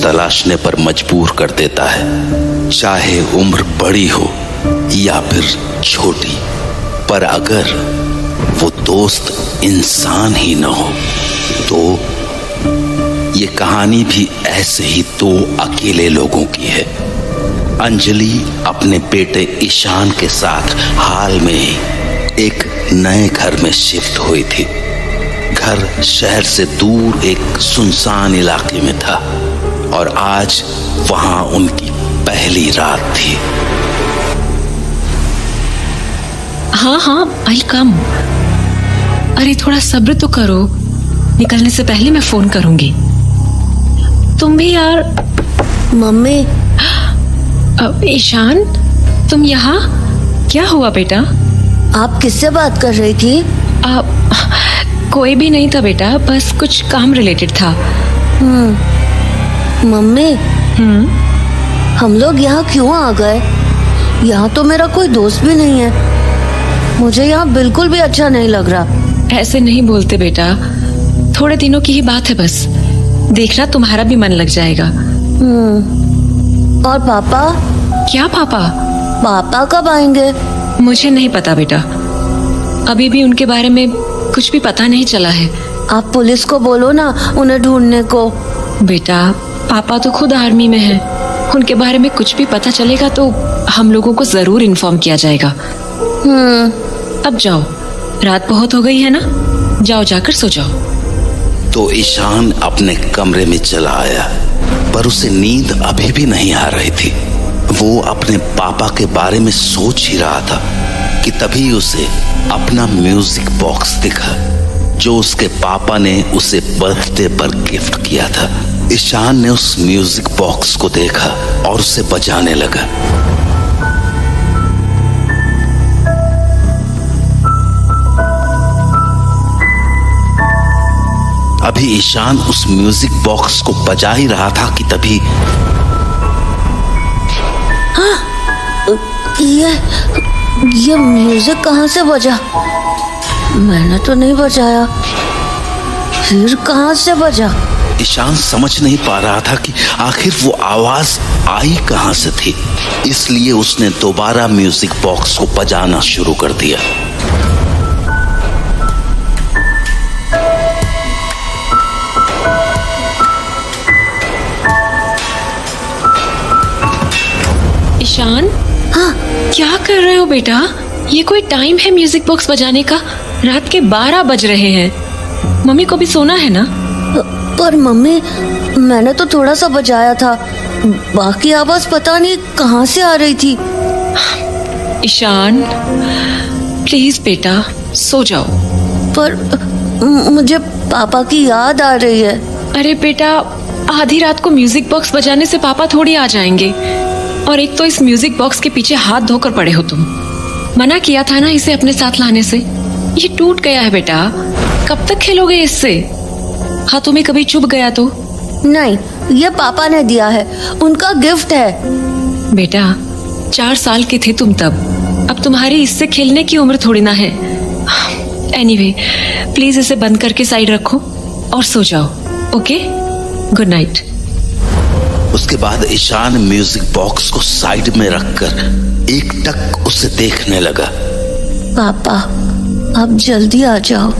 तलाशने पर मजबूर कर देता है, चाहे उम्र बड़ी हो या फिर छोटी। पर अगर वो दोस्त इंसान ही न हो तो ये कहानी भी ऐसे ही दो अकेले लोगों की है। अंजलि अपने बेटे ईशान के साथ हाल में ही एक नए घर में शिफ्ट हुई थी। घर शहर से दूर एक सुनसान इलाके में था और आज वहां उनकी पहली रात थी। हाँ आई कम। अरे थोड़ा सब्र तो करो, निकलने से पहले मैं फोन करूंगी। तुम भी यार। मम्मी। ईशान, तुम यहाँ? क्या हुआ बेटा? आप किससे बात कर रही थी? कोई भी नहीं था बेटा, बस कुछ काम रिलेटेड था। मम्मी। हम लोग यहाँ क्यों आ गए? यहाँ तो मेरा कोई दोस्त भी नहीं है। मुझे यहाँ बिल्कुल भी अच्छा नहीं लग रहा। ऐसे नहीं बोलते बेटा, थोड़े दिनों की ही बात है बस। देखना तुम्हारा भी मन लग जाएगा। और पापा? क्या पापा? पापा कब आएंगे? मुझे नहीं पता बेटा, अभी भी उनके बारे में कुछ भी पता नहीं चला है। आप पुलिस को बोलो ना उन्हें ढूंढने को। बेटा पापा तो खुद आर्मी में हैं, उनके बारे में कुछ भी पता चलेगा तो हम लोगों को जरूर इन्फॉर्म किया जाएगा। अब जाओ, रात बहुत हो गई है ना, जाओ जाकर सो जाओ। तो ईशान अपने कमरे में चला आया, पर उसे नींद अभी भी नहीं आ रही थी। वो अपने पापा के बारे में सोच ही रहा था कि तभी उसे अपना म्यूजिक बॉक्स दिखा जो उसके पापा ने उसे बर्थडे पर गिफ्ट किया था। ईशान ने उस म्यूजिक बॉक्स को देखा और उसे बजाने लगा। अभी ईशान उस म्यूजिक बॉक्स को बजा ही रहा था कि तभी ये म्यूजिक कहाँ से बजा? मैंने तो नहीं बजाया, फिर कहाँ से बजा? ईशान समझ नहीं पा रहा था कि आखिर वो आवाज आई कहाँ से थी, इसलिए उसने दोबारा म्यूजिक बॉक्स को बजाना शुरू कर दिया। ईशान, हाँ? क्या कर रहे हो बेटा? ये कोई टाइम है म्यूजिक बॉक्स बजाने का? रात के 12 बज रहे हैं, मम्मी को भी सोना है ना। पर मम्मी, मैंने तो थोड़ा सा बजाया था, बाकी आवाज पता नहीं कहाँ से आ रही थी। ईशान प्लीज बेटा सो जाओ। पर मुझे पापा की याद आ रही है। अरे बेटा, आधी रात को म्यूजिक बॉक्स बजाने से पापा थोड़ी आ जाएंगे। और एक तो इस म्यूजिक बॉक्स के पीछे हाथ धोकर पड़े हो तुम। मना किया था ना इसे अपने साथ लाने से। ये टूट गया है बेटा, कब तक खेलोगे इससे? हाथों में कभी चुभ गया तो? नहीं, ये पापा ने दिया है, उनका गिफ्ट है। बेटा 4 साल के थे तुम तब, अब तुम्हारी इससे खेलने की उम्र थोड़ी ना है। एनीवे, प्लीज इसे बंद करके साइड रखो और सो जाओ। Okay, good night. उसके बाद ईशान म्यूजिक बॉक्स को साइड में रखकर एकटक उसे देखने लगा। पापा अब जल्दी आ जाओ,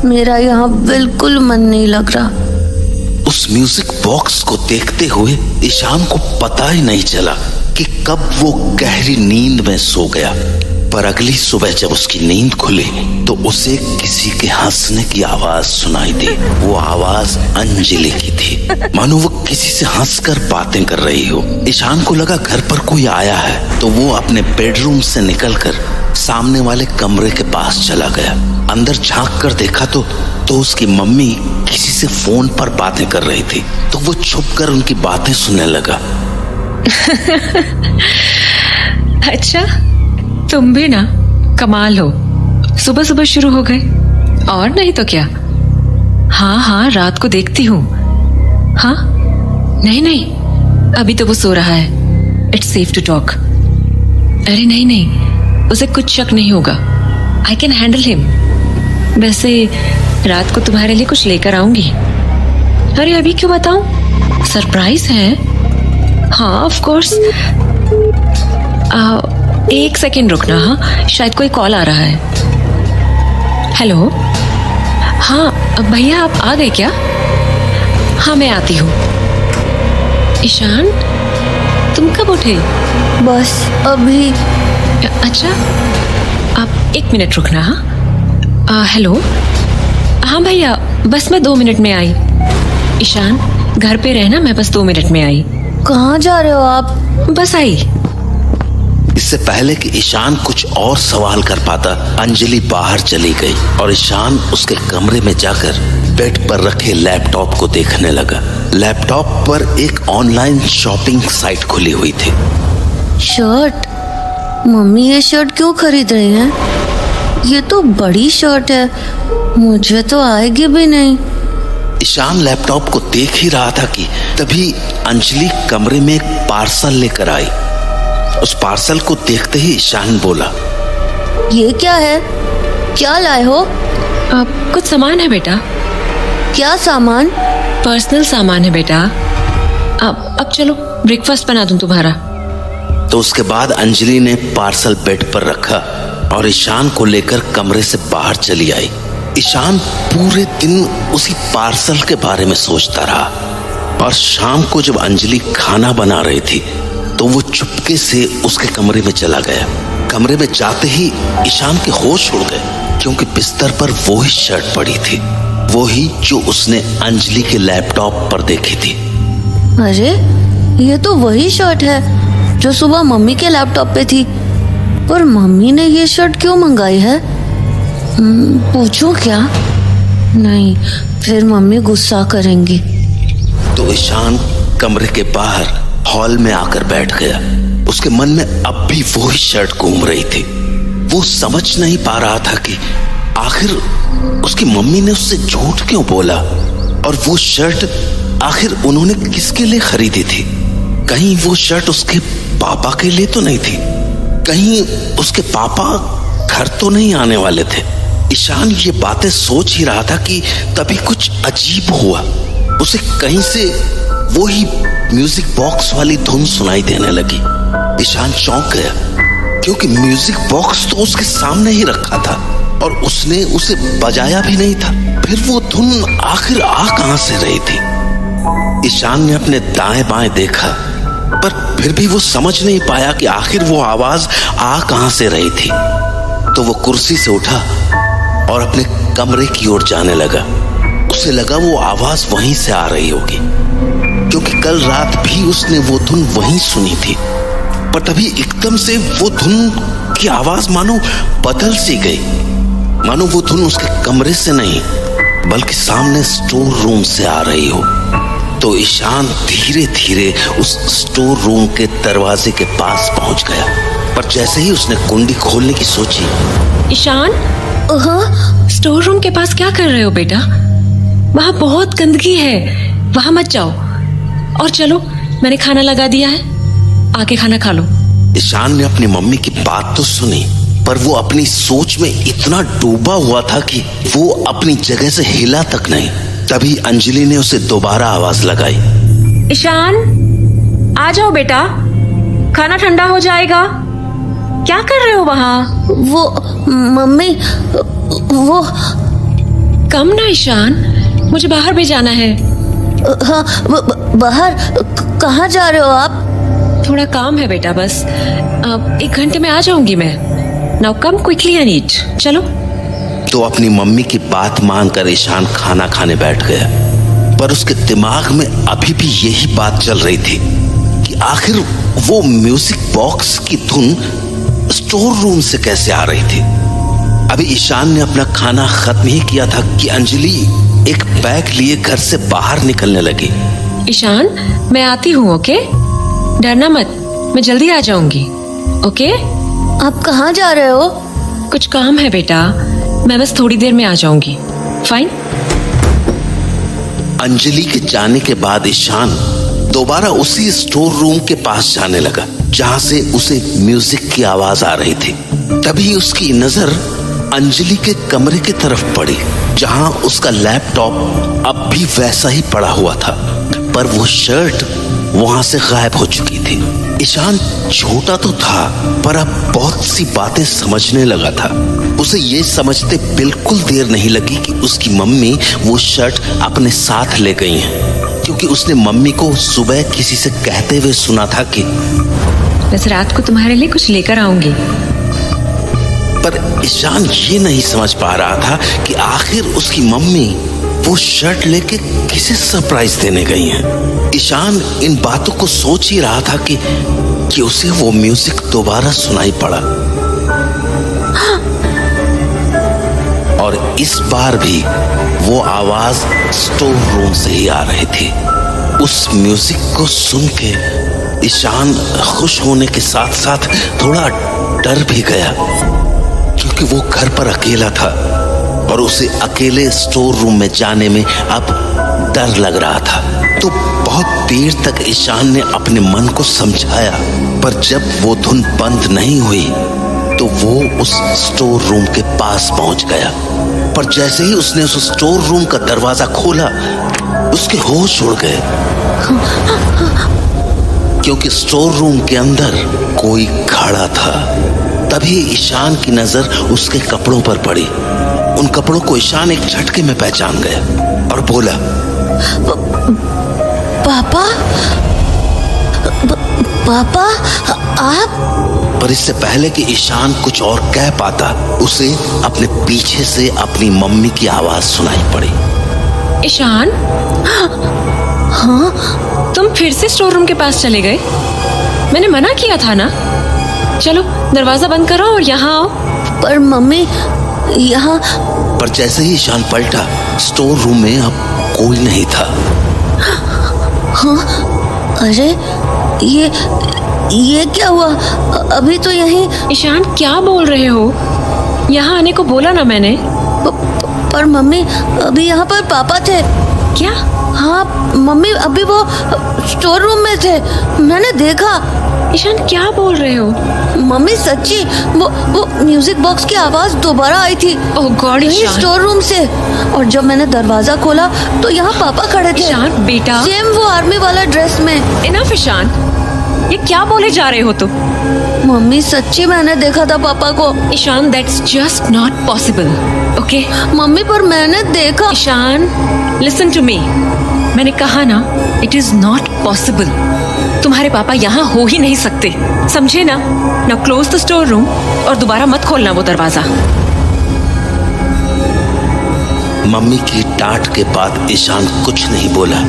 मेरा यहाँ बिल्कुल मन नहीं लग रहा। उस म्यूजिक बॉक्स को देखते हुए ईशान को पता ही नहीं चला कि कब वो गहरी नींद में सो गया। पर अगली सुबह जब उसकी नींद खुली तो उसे किसी के हंसने की आवाज सुनाई दी। वो आवाज अंजलि की थी, मानो वो किसी से हंसकर बातें कर रही हो। ईशान को लगा घर पर कोई आया है, तो वो अपने बेडरूम से निकलकर सामने वाले कमरे के पास चला गया। अंदर झांक कर देखा तो उसकी मम्मी किसी से फोन पर बातें कर रही थी, तो वो छुपकर उनकी बातें सुनने लगा। अच्छा, तुम भी ना कमाल हो, सुबह सुबह शुरू हो गए। और नहीं तो क्या। हाँ रात को देखती हूँ। हाँ नहीं, अभी तो वो सो रहा है। It's safe to talk. अरे नहीं, उसे कुछ शक नहीं होगा। I can handle him. वैसे रात को तुम्हारे लिए कुछ लेकर आऊंगी। अरे अभी क्यों बताऊं? सरप्राइज है? हाँ ऑफ कोर्स। एक सेकेंड रुकना। हाँ शायद कोई कॉल आ रहा है। हेलो, हाँ भैया आप आ गए क्या? हाँ मैं आती हूँ। ईशान तुम कब उठे? बस अभी। अच्छा आप 1 मिनट रुकना। हाँ हेलो, हाँ भैया बस मैं 2 मिनट में आई। ईशान घर पे रहना, मैं बस 2 मिनट में आई। कहाँ जा रहे हो आप? बस आई। इससे पहले कि ईशान कुछ और सवाल कर पाता, अंजलि बाहर चली गई और ईशान उसके कमरे में जाकर बेड पर रखे लैपटॉप को देखने लगा। लैपटॉप पर एक ऑनलाइन शॉपिंग साइट खुली हुई थी। शर्ट? मम्मी ये शर्ट क्यों खरीद रही हैं? ये तो बड़ी शर्ट है, मुझे तो आएगी भी नहीं। ईशान लैपटॉप को देख ही रहा था कि तभी अंजलि कमरे में एक पार्सल लेकर आई। उस पार्सल को देखते ही ईशान बोला, ये क्या है? क्या लाए हो? कुछ सामान है बेटा। क्या सामान? पर्सनल सामान है बेटा। अब चलो ब्रेकफास्ट बना दूं तुम्हारा। तो उसके बाद अंजलि ने पार्सल बेड पर रखा और ईशान को लेकर कमरे से बाहर चली आई। ईशान पूरे दिन उसी पार्सल के बारे में सोचता रहा और शाम को जब अंजलि खाना बना रही थी तो वो चुपके से उसके कमरे में चला गया। कमरे में जाते ही ईशान के होश उड़ गए, क्योंकि बिस्तर पर वो ही शर्ट पड़ी थी, वो ही जो उसने अंजलि के लैपटॉप पर देखी थी। अरे ये तो वही शर्ट है जो सुबह मम्मी के लैपटॉप पे थी। पर मम्मी ने ये शर्ट क्यों मंगाई है? पूछूं क्या? नहीं, फिर मम्मी गुस्सा करेंगी। तो ईशान कमरे के बाहर हॉल में आकर बैठ गया। उसके मन में अब भी वो ही शर्ट घूम रही थी। वो समझ नहीं पा रहा था कि आखिर उसकी मम्मी ने उससे झूठ क्यों बोला, और वो शर्ट आखिर उन्होंने किसके लिए खरीदी थी। कहीं वो शर्ट उसके पापा के लिए तो नहीं थी, कहीं उसके पापा घर तो नहीं आने वाले थे। ईशान ये बातें सोच ही रहा था कि तभी कुछ अजीब हुआ। उसे कहीं से वो ही म्यूजिक बॉक्स वाली धुन सुनाई देने लगी। ईशान चौंक गया, क्योंकि म्यूजिक बॉक्स तो उसके सामने ही रखा था और उसने उसे बजाया भी नहीं था। फिर वो धुन आखिर आ कहां से रही थी? ईशान ने अपने दाएं बाएं देखा, पर फिर भी वो समझ नहीं पाया कि आखिर वो आवाज आ कहां से रही थी। तो वो कुर्सी से उठा और अपने कमरे की ओर जाने लगा। उसे लगा वो आवाज वहीं से आ रही होगी, क्योंकि कल रात भी उसने वो धुन वहीं सुनी थी। पर तभी एकदम से वो धुन की आवाज मानो बदल सी गई, मानो वो धुन उसके कमरे से नहीं बल्कि सामने स्टोर रूम से आ रही हो। तो ईशान धीरे धीरे उस स्टोर रूम के दरवाजे के पास पहुंच गया, पर जैसे ही उसने कुंडी खोलने की सोची। ईशान, हाँ? स्टोर रूम के पास क्या कर रहे हो बेटा? वहाँ बहुत गंदगी है, वहाँ मत जाओ। और चलो, मैंने खाना लगा दिया है, आके खाना खा लो। ईशान ने अपनी मम्मी की बात तो सुनी, पर वो अपनी सोच में इतना डूबा हुआ था कि वो अपनी जगह से हिला तक नहीं। तभी अंजलि ने उसे दोबारा आवाज लगाई, ईशान आ जाओ बेटा, खाना ठंडा हो जाएगा। क्या कर रहे हो वहाँ? वो मम्मी, वो कम ना ईशान, मुझे बाहर भी जाना है। हाँ, बाहर? कहाँ जा रहे हो आप? थोड़ा काम है बेटा, बस 1 घंटे में आ जाऊंगी मैं। Now come quickly and eat. चलो। तो अपनी मम्मी की बात मानकर ईशान खाना खाने बैठ गया, पर उसके दिमाग में अभी भी यही बात चल रही थी कि आखिर वो म्यूजिक बॉक्स की धुन स्टोर रूम से कैसे आ रही थी। अभी ईशान ने अपना खाना खत्म ही किया था कि अंजलि एक बैग लिए घर से बाहर निकलने लगी। ईशान, मैं आती हूँ, ओके? डरना मत, मैं जल्दी आ जाऊंगी, ओके? आप कहाँ जा रहे हो? कुछ काम है बेटा, मैं बस थोड़ी देर में आ जाऊंगी। फाइन। अंजलि के जाने के बाद ईशान दोबारा उसी स्टोर रूम के पास जाने लगा जहां से उसे म्यूजिक की आवाज आ रही थी। तभी उसकी नजर अंजलि के कमरे की तरफ पड़ी, जहां उसका लैपटॉप अब भी वैसा ही पड़ा हुआ था, पर वो शर्ट वहां से गायब हो चुकी थी। ईशान छोटा तो था पर अब बहुत सी बातें समझने लगा था। उसे ये समझते बिल्कुल देर नहीं लगी कि उसकी मम्मी वो शर्ट अपने साथ ले गई हैं, क्योंकि उसने मम्मी को सुबह किसी से कहते हुए सुना था कि बस रात को तुम्हारे लिए कुछ लेकर आऊंगी। पर ईशान ये नहीं समझ पा रहा था कि आखिर उसकी मम्मी वो शर्ट लेके किसे सरप्राइज देने गई हैं। ईशान इन बातों को सोच ही रहा था कि उसे वो म्यूजिक दोबारा सुनाई पड़ा, और इस बार भी वो आवाज स्टोर रूम से ही आ रही थी। उस म्यूजिक को सुन के ईशान खुश होने के साथ साथ थोड़ा डर भी गया, क्योंकि वो घर पर अकेला था और उसे अकेले स्टोर रूम में जाने में अब डर लग रहा था। तो बहुत देर तक ईशान ने अपने मन को समझाया, पर जब वो धुन बंद नहीं हुई तो वो उस स्टोर रूम के पास पहुंच गया। पर जैसे ही उसने उस स्टोर रूम का दरवाजा खोला, उसके होश उड़ गए, क्योंकि स्टोर रूम के अंदर कोई खड़ा था। तभी ईशान की नजर उसके कपड़ों पर पड़ी। उन कपड़ों को ईशान एक झटके में पहचान गया और बोला, पापा, पापा आप? पर इससे पहले कि ईशान कुछ और कह पाता, उसे अपने पीछे से अपनी मम्मी की आवाज सुनाई पड़ी। ईशान, हाँ? तुम फिर से स्टोर रूम के पास चले गए? मैंने मना किया था ना। चलो दरवाजा बंद करो और यहाँ आओ। पर मम्मी यहाँ। पर जैसे ही ईशान पलटा, स्टोर रूम में अब कोई नहीं था। हाँ? अरे ये क्या हुआ? अभी तो यहीं। ईशान क्या बोल रहे हो? यहाँ आने को बोला ना मैंने। पर मम्मी अभी यहाँ पर पापा थे। क्या? हाँ मम्मी, अभी वो स्टोर रूम में थे, मैंने देखा। ईशान क्या बोल रहे हो? मम्मी सच्ची, वो म्यूजिक बॉक्स की आवाज दोबारा आई थी। ओह गॉड ईशान, स्टोर रूम से। और जब मैंने दरवाजा खोला तो यहाँ पापा खड़े थे। ईशान बेटा, सेम वो आर्मी वाला ड्रेस में। इनफ ईशान, ये क्या बोले जा रहे हो तुम? मम्मी सच्ची मैंने देखा था पापा को। Ishan that's just not possible, okay? Mummy पर मैंने देखा। ईशान लिसन टू मी, मैंने कहा ना इट इज नॉट पॉसिबल। तुम्हारे पापा यहाँ हो ही नहीं सकते, समझे ना? Now close the store room और दोबारा मत खोलना वो दरवाजा। मम्मी की डांट के बाद ईशान कुछ नहीं बोला।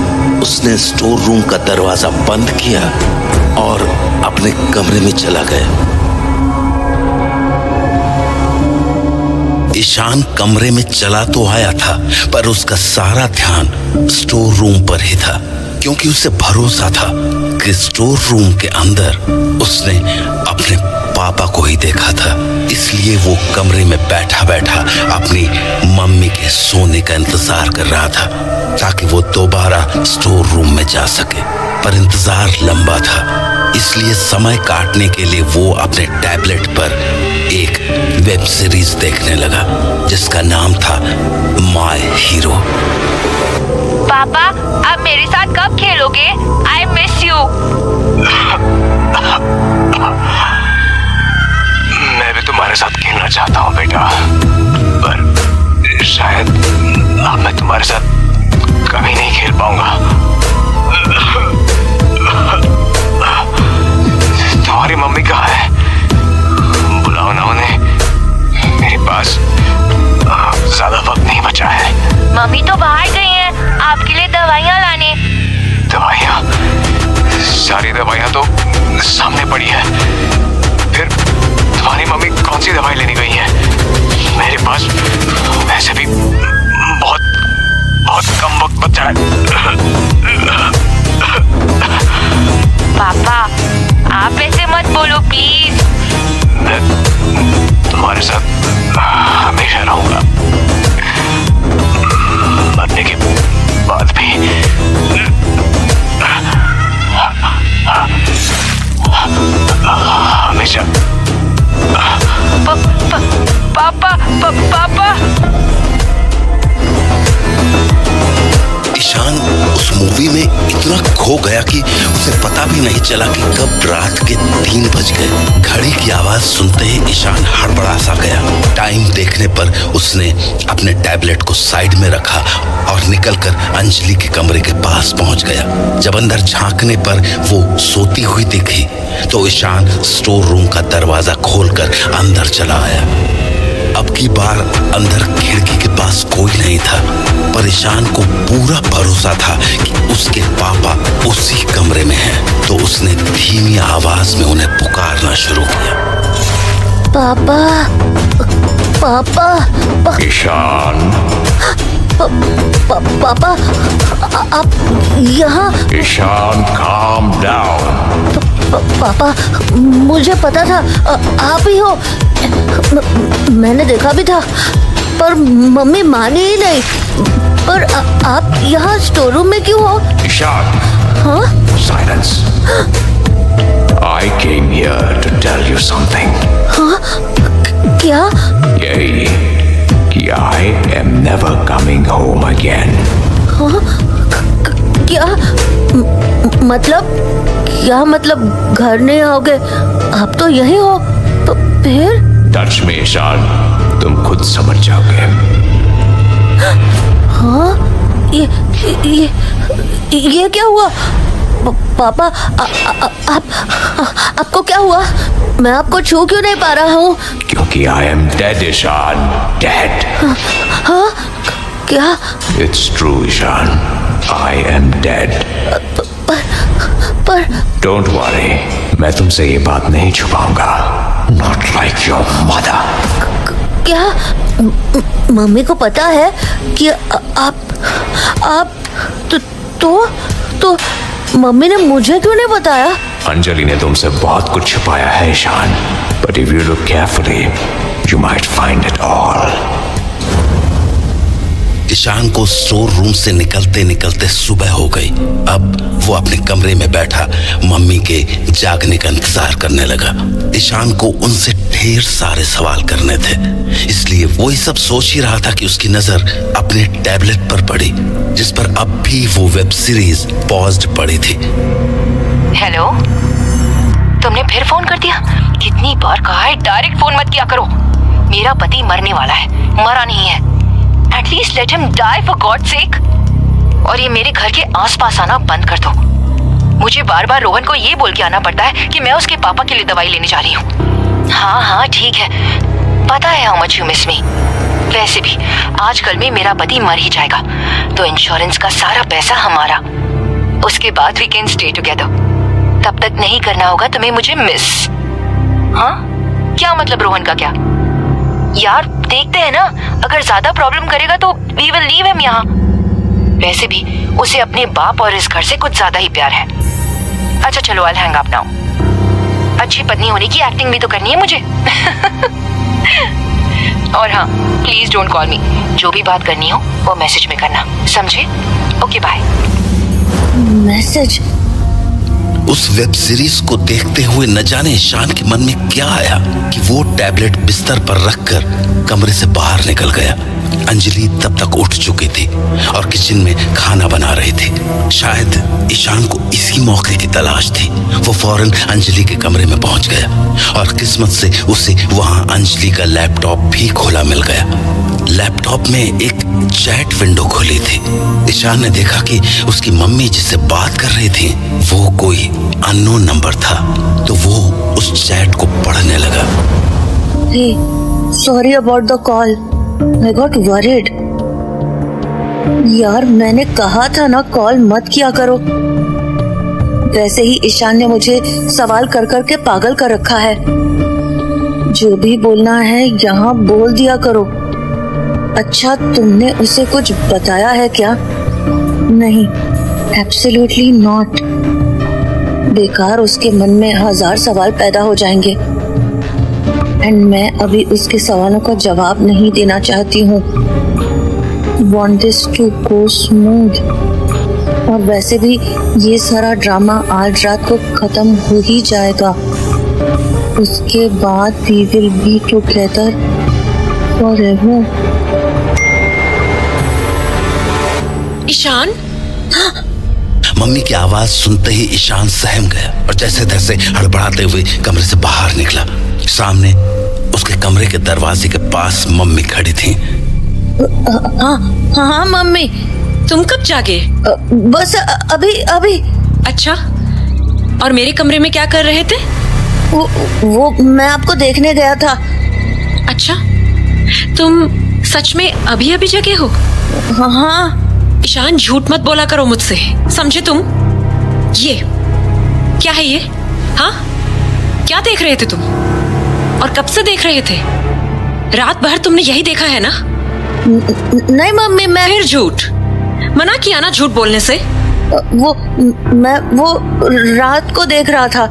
उसने स्टोर रूम का दरवाजा बंद किया और अपने कमरे में चला गया। ईशान कमरे में चला तो आया था, पर उसका सारा ध्यान स्टोर रूम पर ही था, क्योंकि उसे भरोसा था कि स्टोर रूम के अंदर उसने अपने पापा को ही देखा था। इसलिए वो कमरे में बैठा बैठा अपनी मम्मी के सोने का इंतजार कर रहा था, ताकि वो दोबारा स्टोर रूम में जा सके। पर इंतजार लंबा था, इसलिए समय काटने के लिए वो अपने टैबलेट पर एक वेब सीरीज देखने लगा, जिसका नाम था माय हीरो। पापा, आप मेरे साथ कब खेलोगे? I miss you. मैं भी तुम्हारे साथ खेलना चाहता हूँ बेटा, पर शायद अब मैं तुम्हारे साथ कभी नहीं खेल पाऊंगा। तुम्हारी मम्मी कहाँ है? बुलाओ ना उन्हें, मेरे पास ज्यादा वक्त नहीं बचा है। मम्मी तो बाहर गई हैं आपके लिए दवाइयाँ लाने। दवाइयाँ? सारी दवाइयाँ तो सामने पड़ी है। फिर तुम्हारी मम्मी कौन सी दवाई लेने गई है? मेरे पास वैसे भी बहुत कम वक्त बचा है। पापा, आप ऐसे मत बोलो प्लीज। मैं तुम्हारे साथ हमेशा रहूंगा, मरने के बाद भी। हमेशा। पापा। ईशान उस मूवी में खो गया कि उसे पता भी नहीं चला कि कब रात के 3 बज गए। घड़ी की आवाज सुनते ही ईशान हड़बड़ा सा गया। टाइम देखने पर उसने अपने टैबलेट को साइड में रखा और निकलकर अंजलि के कमरे के पास पहुंच गया। जब अंदर झांकने पर वो सोती हुई दिखी तो ईशान स्टोर रूम का दरवाजा खोलकर अंदर चला आया। अब की बार अंदर खिड़की के पास कोई नहीं था, पर ईशान को पूरा भरोसा था कि उसके पापा उसी कमरे में हैं। तो उसने धीमी आवाज में उन्हें पुकारना शुरू किया। पापा, पापा, ईशान, पापा, आप यहाँ? Ishan, calm down. पापा, मुझे पता था आप ही हो। मैंने देखा भी था, पर मम्मी मानी ही नहीं। पर आप यहाँ स्टोर रूम में क्यों हो? ईशान, हाँ? silence. I came here to tell you something. हाँ? क्या? यही कि I am never coming home again. हाँ? क्या मतलब? क्या मतलब घर नहीं आओगे? आप तो यही हो, तो फिर? टच में ईशान, तुम खुद समझ जाओगे। हाँ? ये क्या हुआ? पापा, आपको क्या हुआ? मैं आपको छू क्यों नहीं पा रहा हूँ? क्योंकि I am dead, Ishan, dead. हाँ? क्या? It's true, Ishan. I am dead. पर Don't worry, मैं तुमसे ये बात नहीं छुपाऊंगा। Not like your mother. क्या मम्मी को पता है कि आप तो मम्मी ने मुझे क्यों नहीं बताया? अंजलि ने तुमसे बहुत कुछ छुपाया है Ishan, but if you look carefully, you might find it all. Ishan को स्टोर रूम से निकलते निकलते सुबह हो गई। अब वो अपने कमरे में बैठा मम्मी के जागने का इंतजार करने लगा। ईशान को उनसे ढेर सारे सवाल करने थे, इसलिए वो ये सब सोच ही रहा था कि उसकी नजर अपने टैबलेट पर पड़ी, जिस पर अब भी वो वेब सीरीज पॉज्ड पड़ी थी। हेलो, तुमने फिर फोन कर दिया? कितनी बार कहा है डायरेक्ट फोन मत किया करो। मेरा पति मरने वाला है, मरा नहीं है। At least let him die for God sake. और ये मेरे घर के आसपास आना बंद कर दो। मुझे बार बार रोहन को ये बोल के आना पड़ता है कि मैं उसके पापा के लिए दवाई लेने जा रही हूँ। हाँ ठीक है, पता है हाउ मच यू मिस मी। वैसे भी आजकल में मेरा पति मर ही जाएगा, तो इंश्योरेंस का सारा पैसा हमारा। उसके बाद वी कैन स्टे टुगेदर। तब तक नहीं करना होगा तुम्हें मुझे मिस। हाँ क्या मतलब रोहन का? क्या यार, देखते हैं ना, अगर ज्यादा प्रॉब्लम करेगा तो वी विल लीव हिम यहाँ। वैसे भी उसे अपने बाप और इस घर से कुछ ज्यादा ही प्यार है। अच्छा चलो, आई हैंग अप नाउ। अच्छी पत्नी होने की एक्टिंग भी तो करनी है मुझे। और हाँ, प्लीज डोंट कॉल मी। जो भी बात करनी हो वो मैसेज में करना, समझे? Okay bye. मैसेज? उस वेब सीरीज को देखते हुए न जाने ईशान के मन में क्या आया कि वो टैबलेट बिस्तर पर रखकर कमरे से बाहर निकल गया। अंजलि तब तक उठ चुकी थी और किचन में खाना बना रही थी। शायद ईशान को इसी मौके की तलाश थी। वो फौरन अंजलि के कमरे में पहुंच गया और किस्मत से उसे वहां अंजलि का लैपटॉप भी खोला मिल गया। लैपटॉप में एक चैट विंडो खुली थी। ईशान ने देखा कि उसकी मम्मी जिससे बात कर रही थी वो कोई अननोन नंबर था, तो वो उस चैट को पढ़ने लगा। Hey, sorry about the call. I got worried. यार, मैंने कहा था ना कॉल मत किया करो। वैसे ही ईशान ने मुझे सवाल कर कर के पागल कर रखा है। जो भी बोलना है यहाँ बोल दिया करो। अच्छा, तुमने उसे कुछ बताया है क्या? नहीं, एब्सोल्युटली नॉट। बेकार उसके मन में 1000 सवाल पैदा हो जाएंगे एंड मैं अभी उसके सवालों का जवाब नहीं देना चाहती हूँ। Want this to go smooth। और वैसे भी ये सारा ड्रामा आज रात को खत्म हो ही जाएगा। उसके बाद we will be together forever। Ishan, mummy की आवाज सुनते ही ईशान सहम गया और जैसे तैसे हड़बड़ाते हुए कमरे से बाहर निकला। सामने उसके कमरे के दरवाजे के पास मम्मी खड़ी थी। हाँ मम्मी। तुम कब जागे? बस अभी अभी। अच्छा, और मेरे कमरे में क्या कर रहे थे? वो मैं आपको देखने गया था। अच्छा, तुम सच में अभी अभी जगे हो? हाँ। ईशान, झूठ मत बोला करो मुझसे, समझे तुम? ये क्या है ये? हाँ, क्या देख रहे थे तुम? और कब से देख रहे थे? रात भर तुमने यही देखा है ना? नहीं मम्मी, मैं फिर झूठ। मना किया ना झूठ बोलने से। मैं रात को देख रहा था।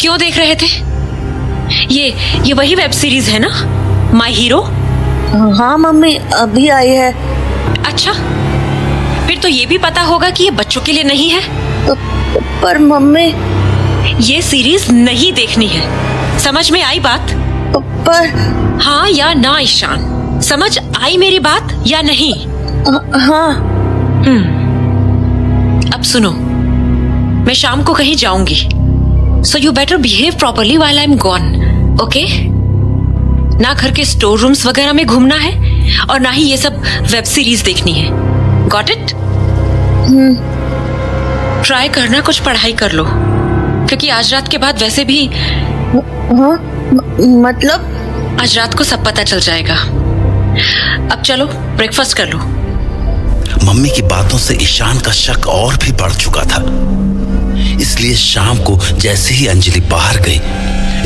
क्यों देख रहे थे? ये वही वेब सीरीज है ना, माय हीरो? हाँ मम्मी, अभी आई है। अच्छा, फिर तो ये भी पता होगा कि ये बच्चों के लिए नहीं है। पर मम्मी, ये सीरीज नहीं देखनी है, समझ में आई बात? पर हाँ या ना ईशान, समझ आई मेरी बात या नहीं? हाँ। अब सुनो, मैं शाम को कहीं जाऊंगी, so you better behave properly while I am gone, okay? ना घर के स्टोर रूम्स वगैरह में घूमना है और ना ही ये सब वेब सीरीज देखनी है। Got it? ट्राई करना कुछ पढ़ाई कर लो, क्योंकि आज रात के बाद वैसे भी हाँ, मतलब आज रात को सब पता चल जाएगा। अब चलो ब्रेकफास्ट कर लो। मम्मी की बातों से ईशान का शक और भी बढ़ चुका था, इसलिए शाम को जैसे ही अंजलि बाहर गई,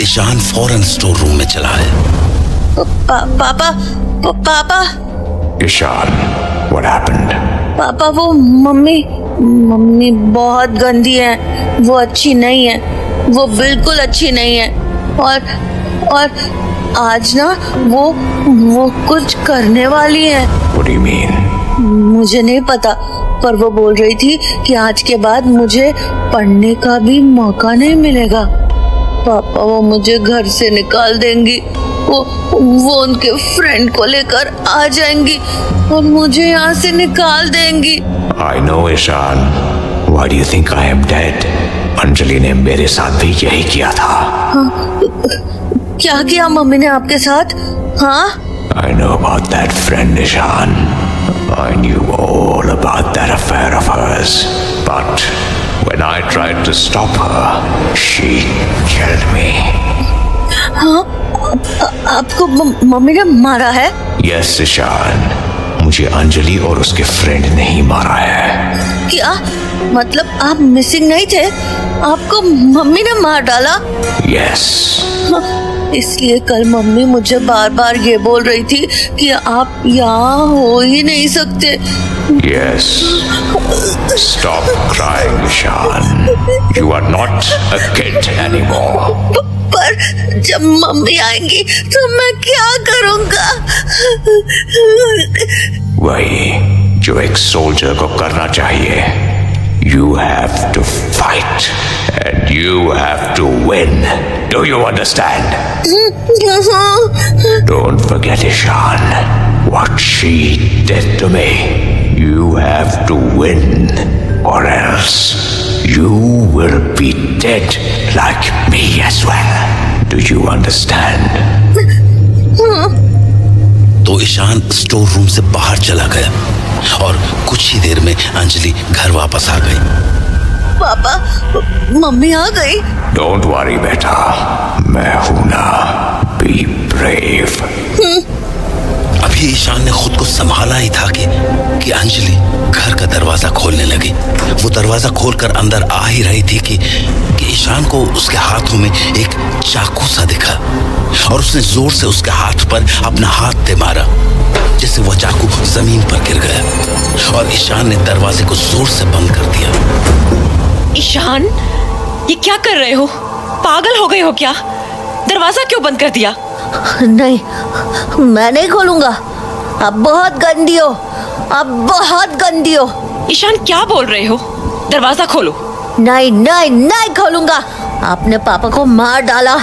ईशान फौरन स्टोर रूम में चला है। पापा। Ishan, what happened? पापा, वो मम्मी बहुत गंदी है, वो अच्छी नहीं है, वो बिल्कुल अच्छी नहीं है। और आज ना वो कुछ करने वाली है। What do you mean? मुझे नहीं पता, पर वो बोल रही थी कि आज के बाद मुझे पढ़ने का भी मौका नहीं मिलेगा। पापा, वो मुझे घर से निकाल देंगी, वो उनके फ्रेंड को लेकर आ जाएंगी और मुझे यहाँ से निकाल देंगी। I know, Ishan. Why do you think I am dead? Anjali ने मेरे साथ भी यही किया था। हाँ, क्या किया मम्मी ने आपके साथ? हाँ? I know about that friend, Ishan. I knew all about that affair of hers. But when I tried to stop her, she killed me. हाँ? आपको मम्मी ने मारा है? Yes, ईशान। मुझे अंजलि और उसके फ्रेंड ने ही मारा है। क्या मतलब आप मिसिंग नहीं थे? आपको मम्मी ने मार डाला? Yes. इसलिए कल मम्मी मुझे बार बार ये बोल रही थी कि आप यहाँ हो ही नहीं सकते। Yes. Stop crying, Ishan. You are not a kid anymore. पर जब मम्मी आएंगी तो मैं क्या करूँगा? वही जो एक सोल्जर को करना चाहिए। You have to fight and you have to win. Do you understand? Don't forget, Ishan, what she did to me. You have to win or else you will be dead like me as well. Do you understand? तो Ishan store room से बाहर चला गया और कुछ ही देर में अंजलि घर वापस आ गई। पापा, मम्मी आ गई। डोंट वरी बेटा, मैं हूं ना। Be brave. अभी ईशान ने खुद को संभाला ही था कि अंजलि घर का दरवाजा खोलने लगी। वो दरवाजा खोलकर अंदर आ ही रही थी कि ईशान को उसके हाथों में एक चाकू सा दिखा और उसने जोर से उसके हाथ पर अपना हाथ दे मारा, जैसे वह चाकू जमीन पर गिर गया और ईशान ने दरवाजे को जोर से बंद कर दिया। ईशान, ये क्या कर रहे हो? पागल हो गए हो क्या? दरवाजा क्यों बंद कर दिया? नहीं, मैं नहीं खोलूंगा। आप बहुत गंदी हो, आप बहुत गंदी हो। ईशान, क्या बोल रहे हो? दरवाजा खोलो। नहीं नहीं नहीं खोलूंगा। आपने पापा को मार डाला,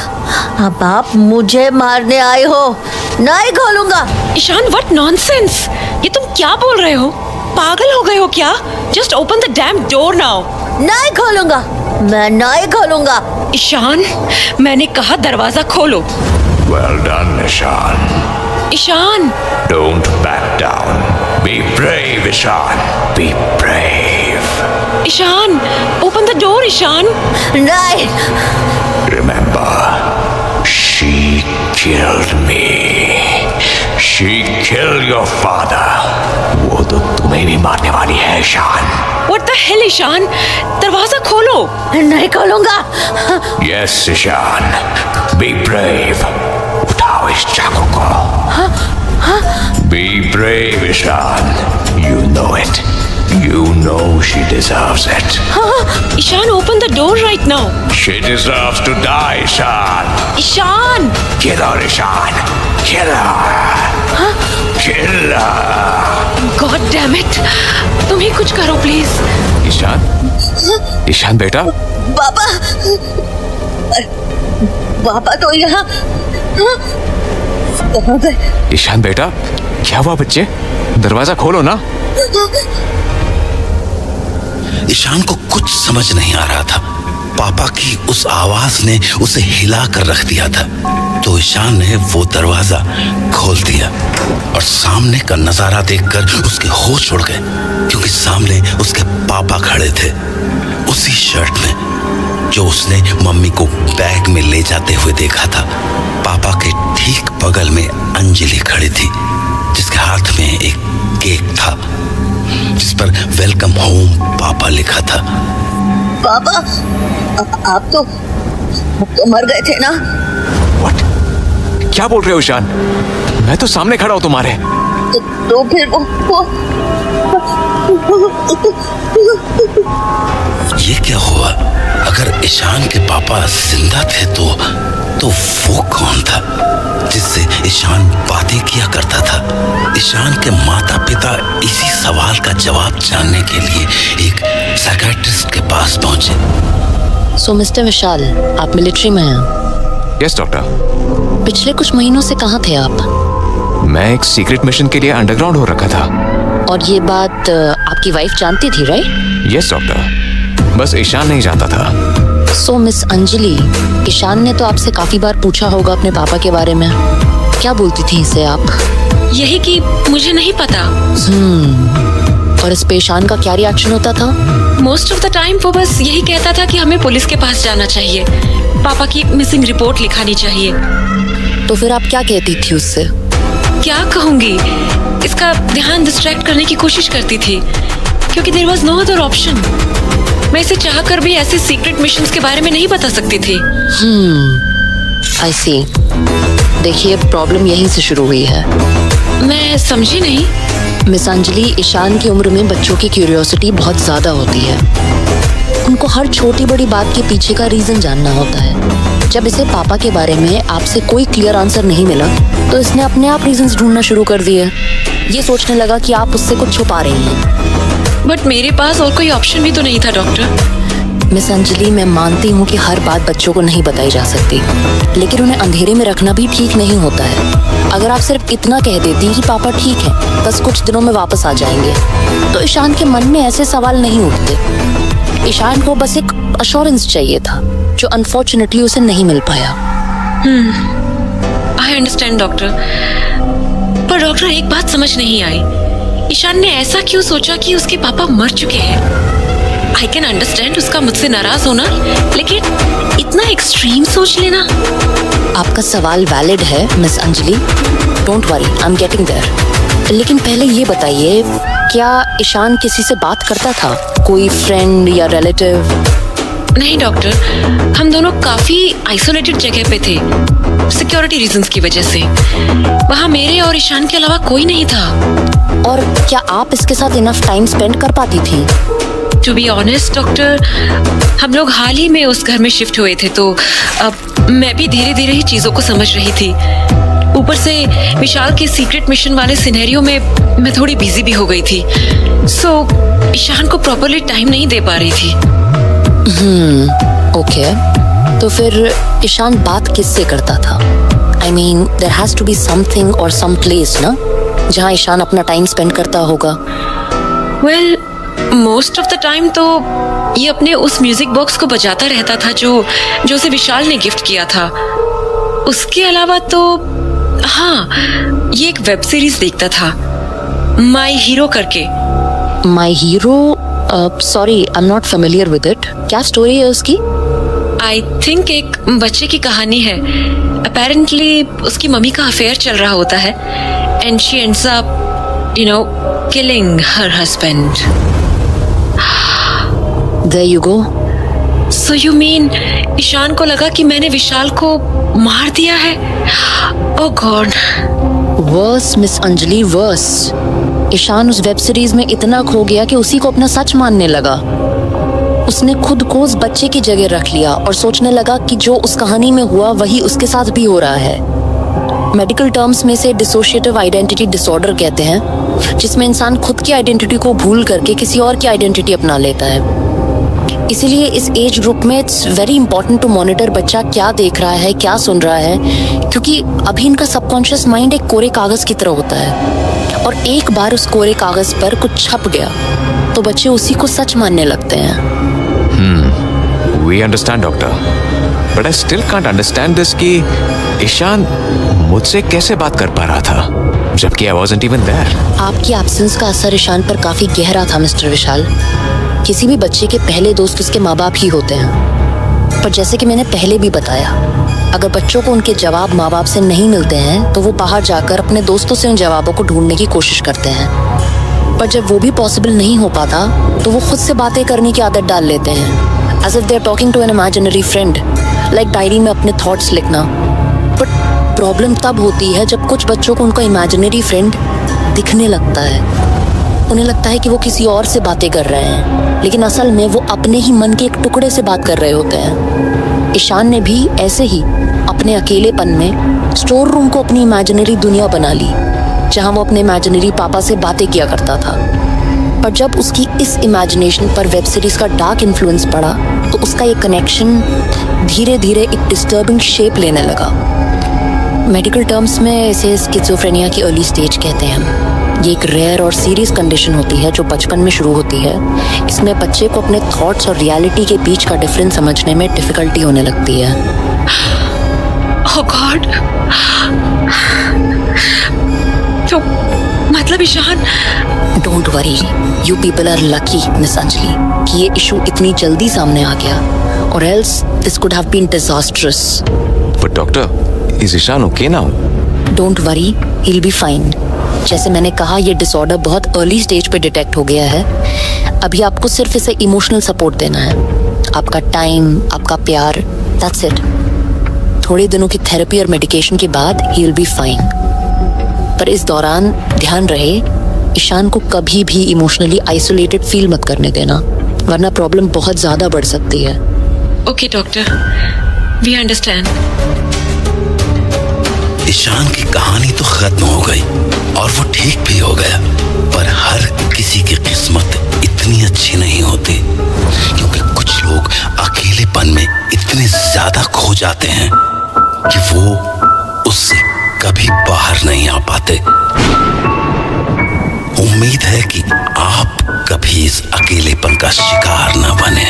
अब आप मुझे मारने आए हो। नहीं खोलूंगा। Ishan, what nonsense! ये तुम क्या बोल रहे हो? पागल हो गए हो क्या? Just open the dam door now. नहीं खोलूंगा, मैं नहीं खोलूंगा। ईशान, मैंने कहा दरवाजा खोलो। Well done, Ishan. Ishan, Don't back down. Be brave, Ishan. Be brave. Ishan, open the door Ishan. नहीं, Remember, she killed me. She killed your father. वो तो तुम्हें भी मारने वाली है, Ishan. What the hell Ishan, दरवाजा खोलो। नहीं खोलूंगा। Yes, Ishan. Be brave. उठाओ इस चाकू को। Be brave, Ishan. You know it. You know she deserves it. Ishan, open the door right now. She deserves to die, Ishan. Ishan, Kill her, Ishan. Kill her. Kill her. God damn it, तुम ही कुछ करो please. Ishan, Ishan बेटा, पापा, पापा तो यहाँ कहाँ गए? ईशान बेटा, क्या हुआ बच्चे? दरवाजा खोलो ना। ईशान को कुछ समझ नहीं आ रहा था। पापा की उस आवाज ने उसे हिला कर रख दिया था। तो ईशान ने वो दरवाजा खोल दिया और सामने का नजारा देखकर उसके होश उड़ गए, क्योंकि सामने उसके पापा खड़े थे, उसी शर्ट में जो उसने मम्मी को बैग में ले जाते हुए देखा था। पापा के ठीक बगल में अंजलि खड़ी थी, जिसके हाथ में एक केक था जिस पर वेलकम होम पापा लिखा था। पापा, आप तो मर गए थे ना? What? क्या बोल रहे हो ईशान? मैं तो सामने खड़ा हूं तुम्हारे। तो फिर ये क्या हुआ? अगर ईशान के पापा जिंदा थे तो वो कौन था जिससे ईशान बातें किया करता था? ईशान के माता पिता इसी सवाल का जवाब जानने के लिए एक साइकियाट्रिस्ट के पास पहुंचे। सो मिस्टर विशाल, आप मिलिट्री में हैं? Yes doctor. पिछले कुछ महीनों से कहाँ थे आप? मैं एक सीक्रेट मिशन के लिए अंडरग्राउंड हो रखा था। और ये बात आपकी वाइफ जानती थी, राइट? यस डॉक्टर, बस ईशान नहीं जानता था। सो मिस अंजलि, ईशान ने तो आपसे काफी बार पूछा होगा अपने पापा के बारे में। क्या बोलती थी इसे आप? यही कि मुझे नहीं पता। और इस पे ईशान का क्या रिएक्शन होता था? मोस्ट ऑफ द टाइम वो बस यही कहता था कि हमें पुलिस के पास जाना चाहिए, पापा की मिसिंग रिपोर्ट लिखानी चाहिए। तो फिर आप क्या कहती थी उससे? क्या कहूंगी, इसका ध्यान डिस्ट्रैक्ट करने की कोशिश करती थी, क्योंकि there was no other option. मैं इसे चाहकर भी ऐसे सीक्रेट मिशंस के बारे में नहीं बता सकती थी। आई सी। देखिए, प्रॉब्लम यहीं से शुरू हुई है। मैं समझी नहीं। मिस अंजलि, ईशान की उम्र में बच्चों की क्यूरियोसिटी बहुत ज्यादा होती है। उनको हर छोटी बड़ी बात के पीछे का रीजन जानना होता है। जब इसे पापा के बारे में आपसे कोई क्लियर आंसर नहीं मिला, तो इसने अपने आप रीजंस ढूंढना शुरू कर दिए। ये सोचने लगा कि आप उससे कुछ छुपा रही हैं। बट मेरे पास और कोई ऑप्शन भी तो नहीं था डॉक्टर। मिस अंजलि, मैं मानती हूँ कि हर बात बच्चों को नहीं बताई जा सकती, लेकिन उन्हें अंधेरे में रखना भी ठीक नहीं होता है। अगर आप सिर्फ इतना कह देती कि पापा ठीक है, बस कुछ दिनों में वापस आ जाएंगे, तो ईशान के मन में ऐसे सवाल नहीं उठते। ईशान को बस एक अश्योरेंस चाहिए था, जो अनफॉर्चुनेटली उसे नहीं मिल पाया। आई अंडरस्टैंड डॉक्टर, पर डॉक्टर एक बात समझ नहीं आई, ईशान ने ऐसा क्यों सोचा कि उसके पापा मर चुके हैं? आई कैन अंडरस्टैंड उसका मुझसे नाराज होना, लेकिन इतना एक्सट्रीम सोच लेना। आपका सवाल वैलिड है miss Anjali, don't worry, I am getting there. लेकिन पहले ये बताइए, क्या ईशान किसी से बात करता था, कोई फ्रेंड या रिलेटिव? नहीं डॉक्टर, हम दोनों काफी आइसोलेटेड जगह पे थे, सिक्योरिटी रीजंस की वजह से। वहाँ मेरे और ईशान के अलावा कोई नहीं था। और क्या आप इसके साथ इनफ टाइम स्पेंड कर पाती थी? टू बी ऑनेस्ट डॉक्टर, हम लोग हाल ही में उस घर में शिफ्ट हुए थे, तो अब मैं भी धीरे धीरे ही चीजों को समझ रही थी। ऊपर से विशाल के सीक्रेट मिशन वाले सिनेरियो में मैं थोड़ी बिजी भी हो गई थी, सो ईशान को प्रॉपरली टाइम नहीं दे पा रही थी। ओके, तो फिर ईशान बात किससे करता था? I mean, there has to be something और सम प्लेस ना, जहाँ ईशान अपना टाइम स्पेंड करता होगा। Well, most of the time तो ये अपने उस म्यूजिक बॉक्स को बजाता रहता था जो उसे विशाल ने गिफ्ट किया था। उसके अलावा तो हाँ, ये एक वेब सीरीज देखता था, माई हीरो करके। My hero? Sorry, I am not familiar with it. क्या स्टोरी है उसकी? आई थिंक एक बच्चे की कहानी है। अपेरेंटली उसकी मम्मी का अफेयर चल रहा होता है and she ends up killing her husband. There you go. So you mean Ishan को लगा कि मैंने विशाल को मार दिया है? Oh God. Worse miss Anjali, worse. Ishan उस वेब सीरीज में इतना खो गया कि उसी को अपना सच मानने लगा। उसने खुद को उस बच्चे की जगह रख लिया और सोचने लगा कि जो उस कहानी में हुआ वही उसके साथ भी हो रहा है। मेडिकल टर्म्स में से डिसोशिएटिव आइडेंटिटी डिसऑर्डर कहते हैं, जिसमें इंसान खुद की आइडेंटिटी को भूल करके किसी और की आइडेंटिटी अपना लेता है। इसीलिए इस एज ग्रुप में it's very important to monitor बच्चा क्या देख रहा है, क्या सुन रहा है, क्योंकि अभी इनका सबकॉन्शियस माइंड एक कोरे कागज की तरह होता है और एक बार उस कोरे कागज पर कुछ छप गया तो बच्चे उसी को सच मानने लगते हैं। We understand, doctor. But I still can't understand this कि ईशान मुझसे कैसे बात कर पा रहा था जबकि I wasn't even there. आपकी एब्सेंस का असर ईशान पर काफी गहरा था मिस्टर विशाल। किसी भी बच्चे के पहले दोस्त उसके माँ बाप ही होते हैं, पर जैसे कि मैंने पहले भी बताया, अगर बच्चों को उनके जवाब माँ बाप से नहीं मिलते हैं तो वो बाहर जाकर अपने दोस्तों से उन जवाबों को ढूंढने की कोशिश करते हैं। पर जब वो भी पॉसिबल नहीं हो पाता तो वो खुद से बातें करने की आदत डाल लेते हैं, as if they are talking to an imaginary friend, like diary में अपने थॉट्स लिखना। बट प्रॉब्लम तब होती है जब कुछ बच्चों को उनका इमेजिनरी फ्रेंड दिखने लगता है। उन्हें लगता है कि वो किसी और से बातें कर रहे हैं, लेकिन असल में वो अपने ही मन के एक टुकड़े से बात कर रहे होते हैं। ईशान ने भी ऐसे ही अपने अकेलेपन में स्टोर रूम को अपनी इमेजिनरी दुनिया बना ली, जहां वो अपने इमेजिनरी पापा से बातें किया करता था। पर जब उसकी इस इमेजिनेशन पर वेब सीरीज का डार्क इन्फ्लुएंस पड़ा तो उसका ये कनेक्शन धीरे धीरे एक डिस्टर्बिंग शेप लेने लगा। मेडिकल टर्म्स में इसे स्किज़ोफ्रेनिया की अर्ली स्टेज कहते हैं। ये एक रेयर और सीरियस कंडीशन होती है जो बचपन में शुरू होती है। इसमें बच्चे को अपने थॉट्स और रियलिटी के बीच का डिफरेंस समझने में डिफिकल्टी होने लगती है। Oh God. तो मतलब Ishan. Don't worry, you people are lucky miss Anjali कि ये इशू इतनी जल्दी सामने आ गया, और else this could have been disastrous. But doctor, is Ishan okay now? Don't worry, he will be fine. जैसे मैंने कहा, ये डिसऑर्डर बहुत अर्ली स्टेज पे डिटेक्ट हो गया है। अभी आपको सिर्फ इसे इमोशनल सपोर्ट देना है, आपका टाइम, आपका प्यार, दैट्स इट। थोड़े दिनों की थेरेपी और मेडिकेशन के बाद ही विल बी फाइन। पर इस दौरान ध्यान रहे, ईशान को कभी भी इमोशनली आइसोलेटेड फील मत करने देना, वरना प्रॉब्लम बहुत ज्यादा बढ़ सकती है। Okay doctor, we understand. Ishan की कहानी तो खत्म हो गई और वो ठीक भी हो गया, पर हर किसी की किस्मत इतनी अच्छी नहीं होती, क्योंकि कुछ लोग अकेलेपन में इतने ज्यादा खो जाते हैं कि वो उससे कभी बाहर नहीं आ पाते। उम्मीद है कि आप कभी इस अकेलेपन का शिकार न बने।